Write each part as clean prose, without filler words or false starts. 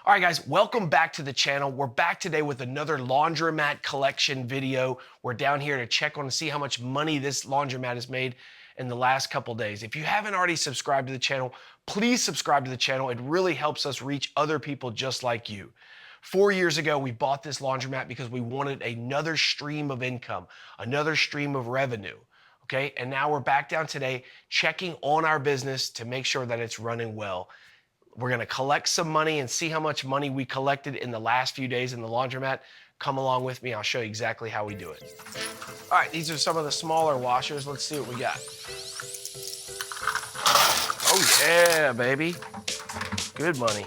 All right, guys, welcome back to the channel. We're back today with another laundromat collection video. We're down here to check on and see how much money this laundromat has made in the last couple days. If you haven't already subscribed to the channel, please subscribe to the channel. It really helps us reach other people just like you. 4 years ago, we bought this laundromat because we wanted another stream of income, another stream of revenue. Okay, and now we're back down today checking on our business to make sure that it's running well. We're gonna collect some money and see how much money we collected in the last few days in the laundromat. Come along with me, I'll show you exactly how we do it. All right, these are some of the smaller washers. Let's see what we got. Oh yeah, baby. Good money.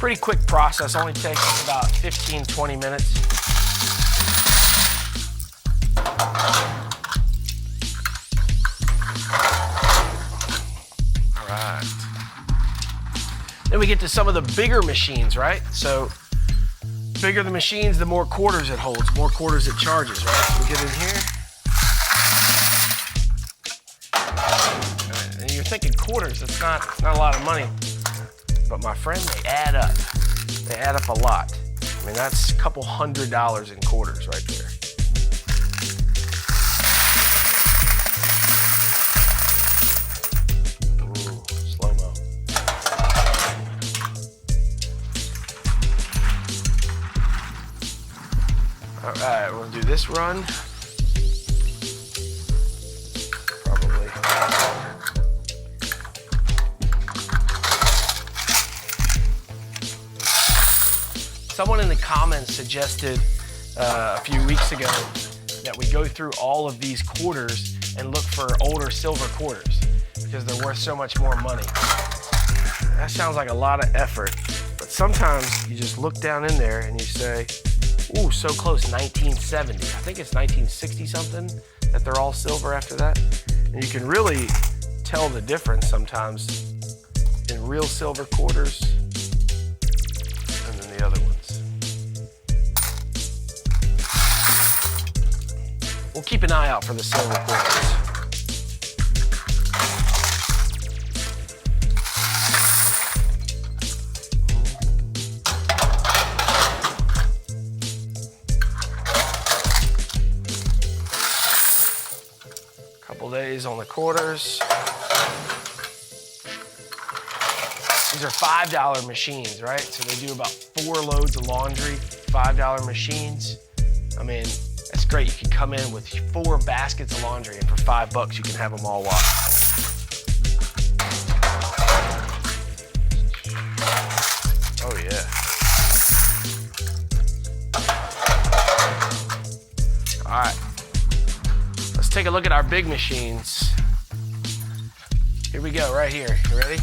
Pretty quick process, only takes us about 15-20 minutes. All right. Then we get to some of the bigger machines, right? So, bigger the machines, the more quarters it holds, more quarters it charges, right? So we get in here. Right. And you're thinking quarters, it's not a lot of money. But my friend, they add up. They add up a lot. I mean, that's a couple $100 in quarters right there. Ooh, slow-mo. All right, we'll do this run. Probably. Someone in the comments suggested a few weeks ago that we go through all of these quarters and look for older silver quarters because they're worth so much more money. That sounds like a lot of effort, but sometimes you just look down in there and you say, ooh, so close, 1970. I think it's 1960 something that they're all silver after that. And you can really tell the difference sometimes in real silver quarters and then the other ones. We'll keep an eye out for the silver quarters. Couple days on the quarters. These are $5 machines, right? So they do about 4 loads of laundry, $5 machines. I mean, that's great. You can come in with 4 baskets of laundry and for $5 you can have them all washed. Oh yeah. All right. Let's take a look at our big machines. Here we go, right here. You ready?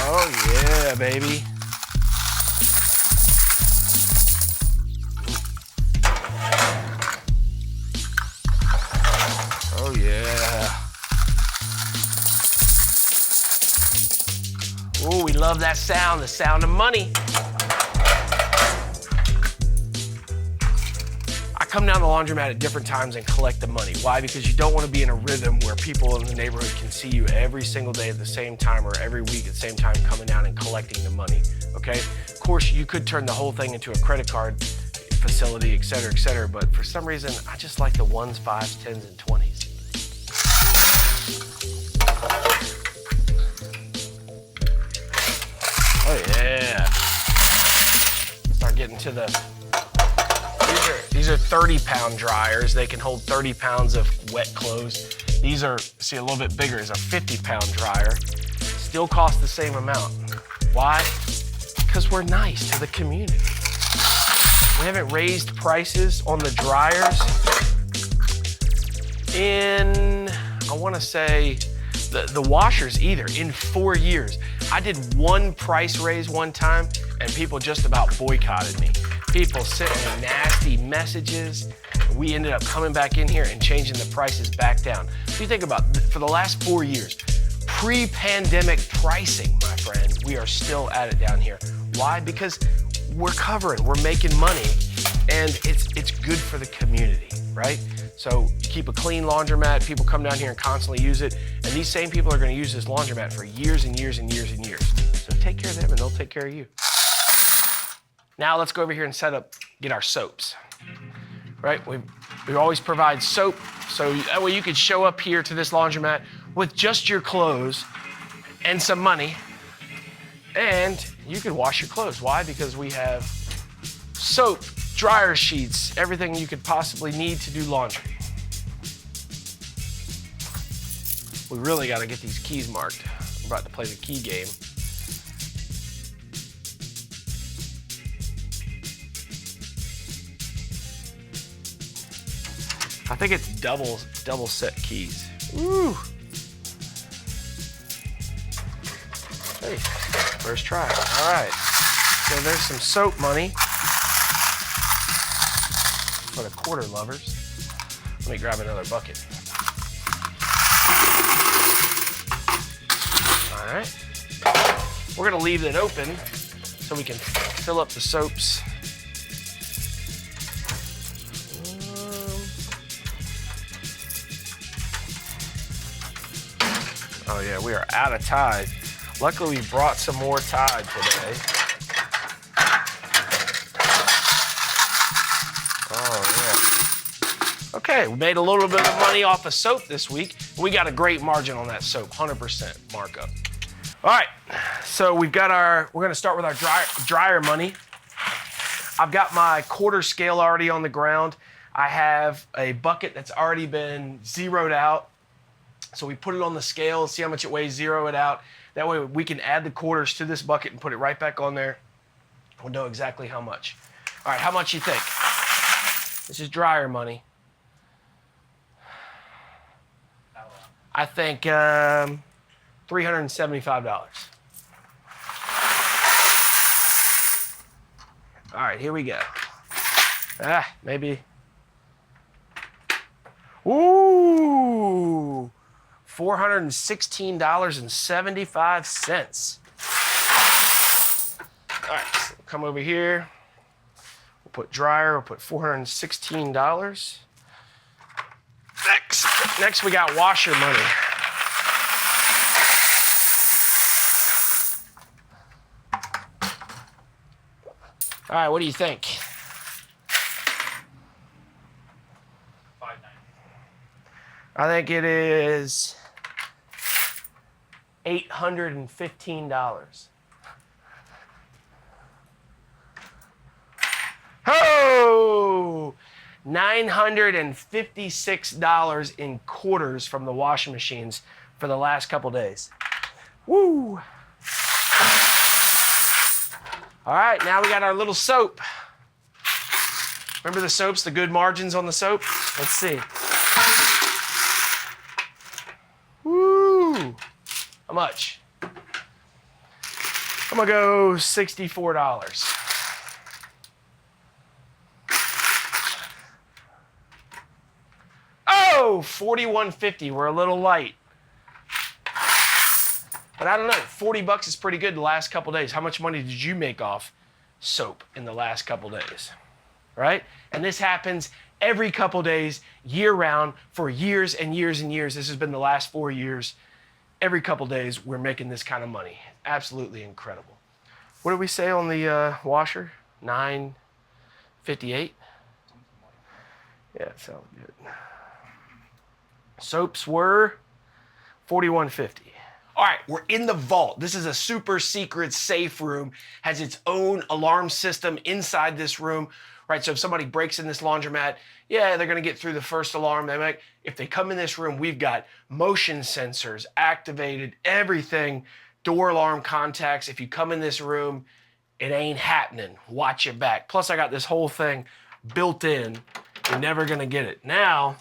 Oh yeah, baby. Oh yeah. Oh, we love that sound, the sound of money. I come down to the laundromat at different times and collect the money. Why? Because you don't want to be in a rhythm where people in the neighborhood can see you every single day at the same time or every week at the same time coming down and collecting the money, okay? Of course, you could turn the whole thing into a credit card facility, et cetera, but for some reason, I just like the 1s, 5s, 10s, and 20s. Oh yeah. Start getting to the, these are 30-pound dryers. They can hold 30 pounds of wet clothes. These are, see, a little bit bigger is a 50-pound dryer. Still cost the same amount. Why? Because we're nice to the community. We haven't raised prices on the dryers in, I want to say, the washers either, in 4 years. I did 1 price raise one time and people just about boycotted me. People sent me nasty messages. We ended up coming back in here and changing the prices back down. So you think about, for the last 4 years, pre-pandemic pricing, my friend. We are still at it down here. Why? Because we're covering, we're making money, and it's good for the community, right? So you keep a clean laundromat, people come down here and constantly use it, and these same people are gonna use this laundromat for years and years and years and years. So take care of them and they'll take care of you. Now let's go over here and get our soaps, right? We always provide soap, so that way you could show up here to this laundromat with just your clothes and some money, and you can wash your clothes. Why? Because we have soap, dryer sheets, everything you could possibly need to do laundry. We really got to get these keys marked. We're about to play the key game. I think it's double set keys. Woo! Hey, first try. All right. So there's some soap money for the quarter lovers. Let me grab another bucket. All right. We're gonna leave it open so we can fill up the soaps. Oh yeah, we are out of Tide. Luckily, we brought some more Tide today. Oh yeah. Okay, we made a little bit of money off of soap this week. We got a great margin on that soap, 100% markup. All right, so we're gonna start with our dryer money. I've got my quarter scale already on the ground. I have a bucket that's already been zeroed out. So we put it on the scale, see how much it weighs, zero it out. That way we can add the quarters to this bucket and put it right back on there. We'll know exactly how much. All right, how much you think? This is dryer money. I think $375. All right, here we go. Maybe. Ooh. $416.75. All right, so come over here. We'll put dryer, we'll put $416. Next we got washer money. All right, what do you think? I think it is $815. Oh! $956 in quarters from the washing machines for the last couple days. Woo! All right, now we got our little soap. Remember the soaps, the good margins on the soap? Let's see. Woo! How much? I'm gonna go $64. Oh, $41.50. We're a little light. But I don't know, 40 bucks is pretty good the last couple days. How much money did you make off soap in the last couple days? Right? And this happens every couple days, year round, for years and years and years. This has been the last 4 years. Every couple days, we're making this kind of money. Absolutely incredible. What did we say on the washer? $9.58? Yeah, sounds good. Soaps were $41.50. All right, we're in the vault. This is a super secret safe room, has its own alarm system inside this room, right? So if somebody breaks in this laundromat, yeah, they're gonna get through the first alarm. If they come in this room, we've got motion sensors activated, everything, door alarm contacts. If you come in this room, it ain't happening. Watch your back. Plus I got this whole thing built in. You're never gonna get it. Now,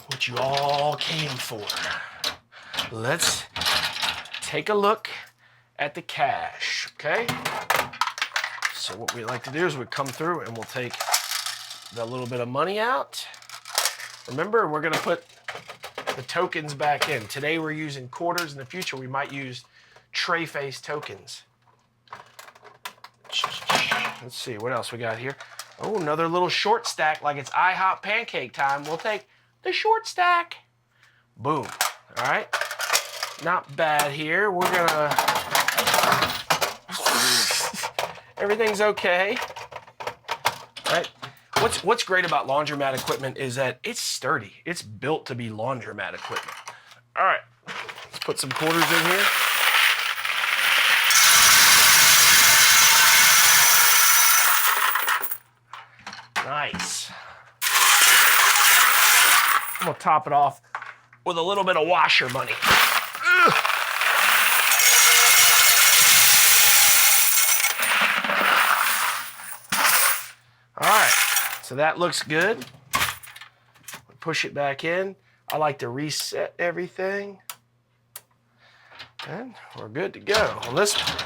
what you all came for. Let's take a look at the cash, okay? So what we like to do is we come through and we'll take the little bit of money out. Remember, we're gonna put the tokens back in. Today we're using quarters. In the future, we might use tray face tokens. Let's see, what else we got here? Oh, another little short stack, like it's IHOP pancake time. We'll take the short stack. Boom. All right. Not bad here. We're gonna... Everything's okay. All right. What's great about laundromat equipment is that it's sturdy. It's built to be laundromat equipment. All right. Let's put some quarters in here. Nice. I'm gonna top it off with a little bit of washer money. Ugh. All right, so that looks good. Push it back in. I like to reset everything. And we're good to go on this one.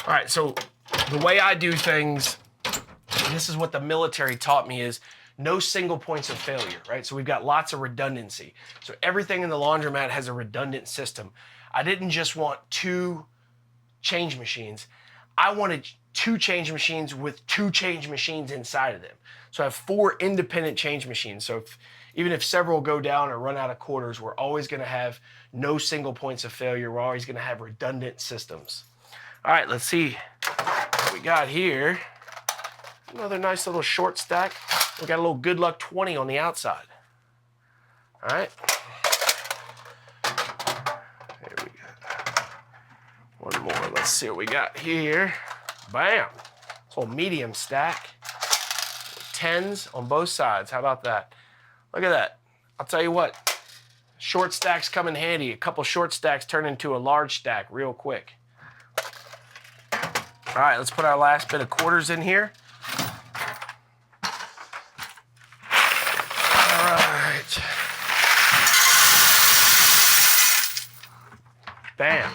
All right, so the way I do things, and this is what the military taught me, is no single points of failure, right? So we've got lots of redundancy. So everything in the laundromat has a redundant system. I didn't just want 2 change machines. I wanted 2 change machines with 2 change machines inside of them. So I have 4 independent change machines. So even if several go down or run out of quarters, we're always gonna have no single points of failure. We're always gonna have redundant systems. All right, let's see what we got here. Another nice little short stack. We got a little good luck 20 on the outside. All right. There we go. One more. Let's see what we got here. Bam. It's a little medium stack. 10s on both sides. How about that? Look at that. I'll tell you what. Short stacks come in handy. A couple short stacks turn into a large stack real quick. All right, let's put our last bit of quarters in here. All right. Bam.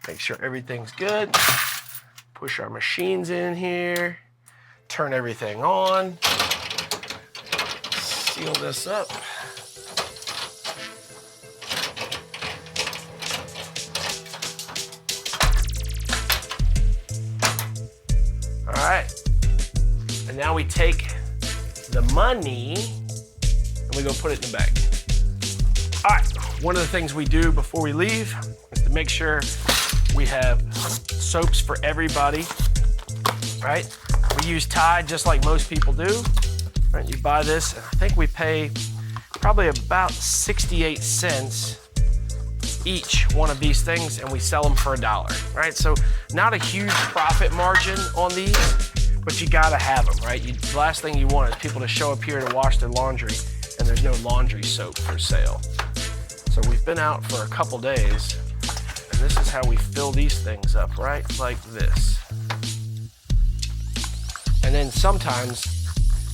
Make sure everything's good. Push our machines in here. Turn everything on. Seal this up. All right, and now we take the money and we go put it in the bag. All right, one of the things we do before we leave is to make sure we have soaps for everybody, right? We use Tide just like most people do, right? You buy this, and I think we pay probably about 68 cents each one of these things, and we sell them for $1, right? So not a huge profit margin on these, but you gotta have them, right? The last thing you want is people to show up here to wash their laundry and there's no laundry soap for sale. So we've been out for a couple days, and this is how we fill these things up, right? Like this. And then sometimes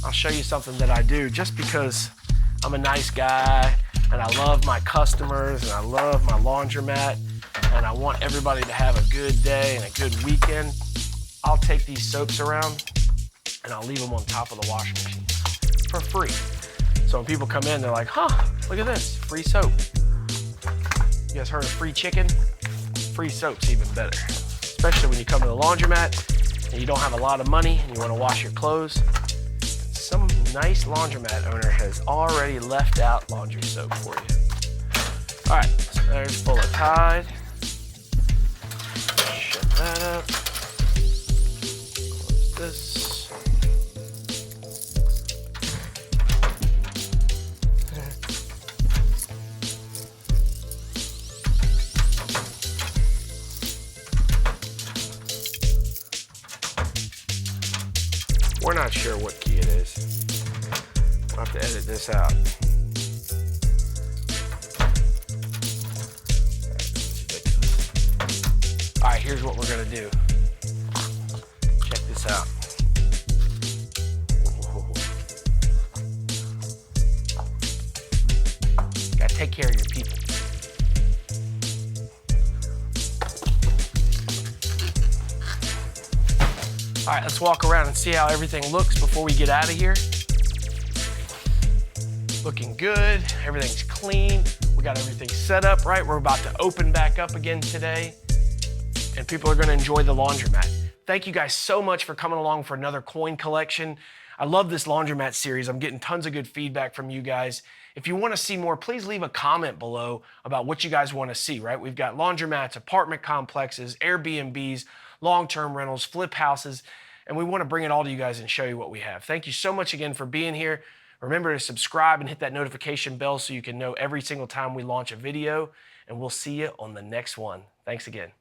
I'll show you something that I do just because I'm a nice guy and I love my customers and I love my laundromat and I want everybody to have a good day and a good weekend. I'll take these soaps around and I'll leave them on top of the washing machine for free. So when people come in, they're like, huh, look at this, free soap. You guys heard of free chicken? Free soap's even better, especially when you come to the laundromat and you don't have a lot of money and you want to wash your clothes. Some nice laundromat owner has already left out laundry soap for you. All right, so there's full of Tide. Shut that up. Close this. We're not sure what key it is. I'll have to edit this out. All right, here's what we're gonna do. Check this out. Whoa. Gotta take care of your people. All right, let's walk around and see how everything looks before we get out of here. Looking good, everything's clean. We got everything set up, right? We're about to open back up again today, and people are gonna enjoy the laundromat. Thank you guys so much for coming along for another coin collection. I love this laundromat series. I'm getting tons of good feedback from you guys. If you wanna see more, please leave a comment below about what you guys wanna see, right? We've got laundromats, apartment complexes, Airbnbs, long-term rentals, flip houses, and we wanna bring it all to you guys and show you what we have. Thank you so much again for being here. Remember to subscribe and hit that notification bell so you can know every single time we launch a video, and we'll see you on the next one. Thanks again.